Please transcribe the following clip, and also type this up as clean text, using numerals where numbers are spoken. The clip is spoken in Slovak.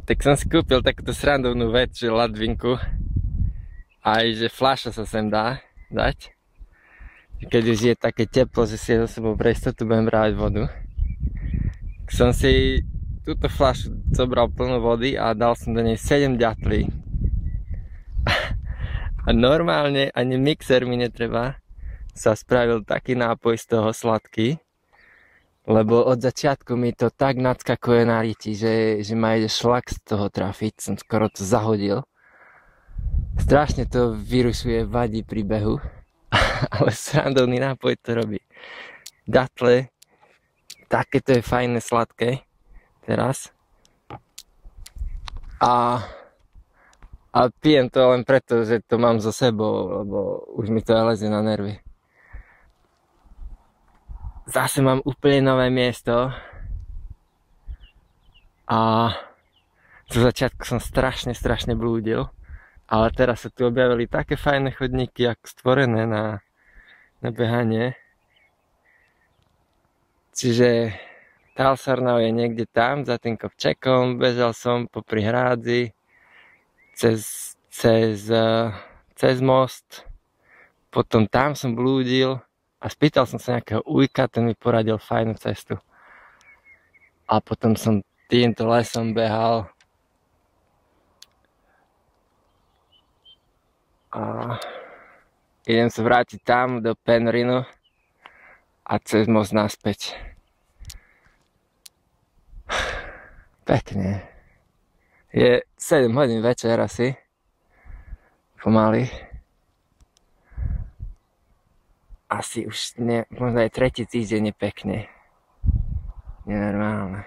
Tak som si kúpil takúto srandovnú vec, že ladvinku. Aj že fľaša sa sem dá dať. Keď už je také teplo, že si so sebou pre istotu budem brávať vodu. Tak som si túto fľašu zobral plnú vody a dal som do nej 7 ďatlí. A normálne ani mixer mi netreba. Sa spravil taký nápoj z toho sladký. Lebo od začiatku mi to tak nadskakuje na riti, že ma ide šlak z toho trafiť. Som skoro to zahodil. Strašne to vyrušuje, vadí pri behu. Ale srandovný nápoj to robí. Datle, takéto je fajné sladké. Teraz. A pijem to len preto, že to mám so sebou, lebo už mi to lezie na nervy. Zase mám úplne nové miesto a zo začiatku som strašne blúdil, ale teraz sa tu objavili také fajné chodníky, ako stvorené na behanie. Čiže Talsarnau je niekde tam, za tým kopčekom, bežal som popri hrádzi, cez most, potom tam som blúdil. A spýtal som sa nejakého ujka, ten mi poradil fajnú cestu. A potom som týmto lesom behal. A idem sa vrátiť tam do Penrhinu a cez most naspäť. Pekne. Je 7 hodín večer asi. Pomaly. Asi už možno aj tretí týždeň je pekne. Nenormálne.